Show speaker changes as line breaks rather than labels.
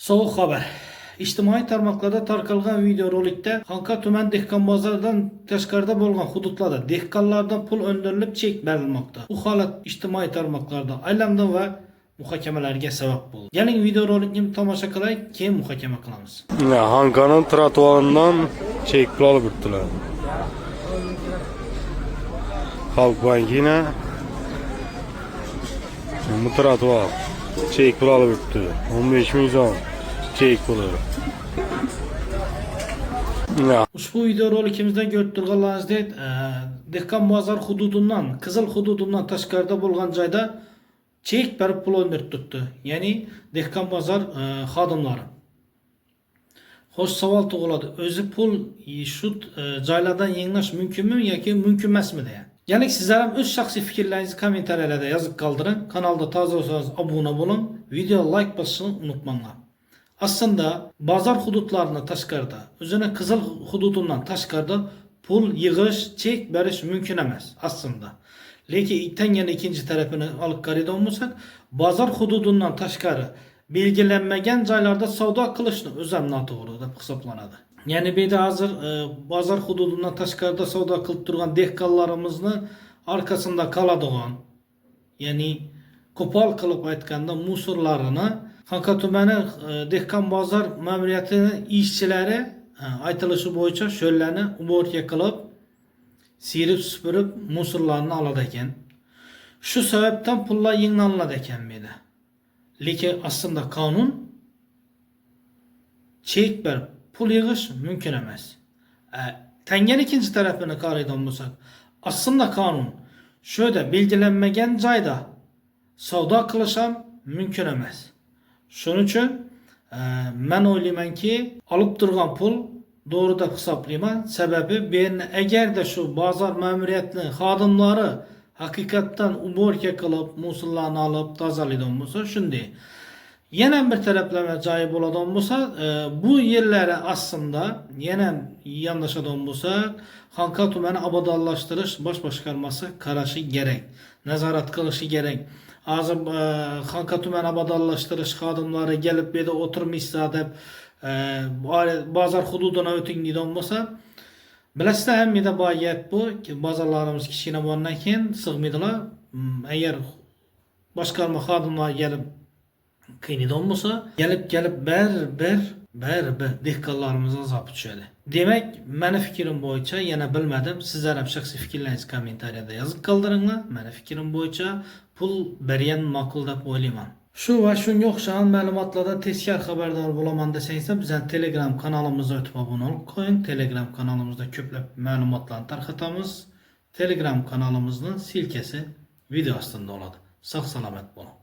Soğuk haber. İctimai tarmoqlarda tarqalgan videorolikda Xanqa tuman dehqon bozoridan tashqarida bo'lgan hududlarda dehqonlardan pul undirilib chek berilmoqda. Bu holat ijtimoiy tarmoqlarda aylandi va muhokamalarga sabab bo'ldi. Keling videorolikni tomosha qilaylik, keyin muhokama qilamiz.
Xanqaning trotuaridan chek pul olib o'tdilar. Xalq bankina bu trotuar chek pul olib o'tdi. 15 ming so'm chek puli.
Ushbu videorolikimizda ko'rib turganlaringizdek, dehqon bozor hududidan, Qizil hududidan tashqarida bo'lgan joyda chek berib pul undirib turibdi. Ya'ni dehqon bozor xodimlari. Xo'sh, savol tug'iladi. O'zi pul shu joylardan yenglash mumkinmi yoki mumkin emasmi degan. Ya'ni sizlar ham o'z shaxsiy fikrlaringizni kommentariylarda yozib qoldiring. Kanalda toza bo'lsangiz obuna bo'ling, video like bosishni unutmanglar. Aslında bozor hududlarini tashqarida, o'zini Qizil hududidan tashqarida pul yig'ish, chek berish mumkin emas aslında. Lekin tangani ikkinchi tarafini olib qaraydigan bo'lsak, bozor hududidan tashqari belgilanmagan joylarda savdo qilishni o'zi ham noto'g'ri deb hisoblanadi. Ya'ni bu yerda hozir bozor hududidan tashqarida savdo qilib turgan dehqonlarimizni orqasida qoladigan, ya'ni qo'pol qilib aytganda musorlarini Xanqa tumani dehqon bozor ma'muriyatining ishchilari aytilishi bo'yicha sho'llarni uborga qilib, sirib supurib musorlarni oladi ekan. Shu sababdan pullar yengillanadi ekan meni. Lekin aslında qonun chek berib pul yig'ish mumkin emas. Tanganing ikkinchi tarafini qaraydigan bo'lsak, aslında qonun şöyle belgilanmagan joyda savdo qilish ham mumkin emas. Shuning uchun men o'ylaymanki, olib turgan pul to'g'ri deb hisoblayman. Sababi agarda shu bozor ma'muriyatining xodimlari haqiqatdan uborga qilib, musullarni olib tozalaydigan bo'lsa, shunday. Yana bir taraflama joyi bo'ladigan bo'lsa, bu yerlari aslında yana yondashadigan bo'lsak, Xanqa tumani obodonlashtirish bosh boshqarmasi qarashi kerak, nazorat qilishi kerak. Hozir Xanqa tumani obodonlashtirish xodimlari kelib bu yerda o'tirmishsa deb bozor hududidan o'ting deydigan bo'lsa, bilasizlar, hammada bor gap bu, bozorlarimiz kichkina bo'lgandan keyin sig'maydilar. Agar boshqarma xodimlari kelib qiynaydigan bo'lsa, kelib bir dehqonlarimiz azobga tushadi. Demak, meni fikrim bo'yicha, yana bilmadim, sizlar ham shaxsiy fikrlaringizni kommentariyada yozib qoldiringlar. Meni fikrim bo'yicha pul bergan ma'qul deb o'ylayman. Shu va shunga o'xshagan ma'lumotlardan tezkor xabardor bo'laman desangiz, bizning Telegram kanalimizga o'tib obuna bo'lib qo'ying. Telegram kanalimizda ko'plab ma'lumotlarni tarqatamiz. Telegram kanalimizning silkasi video ostida bo'ladi. Sog' salomat bo'ling.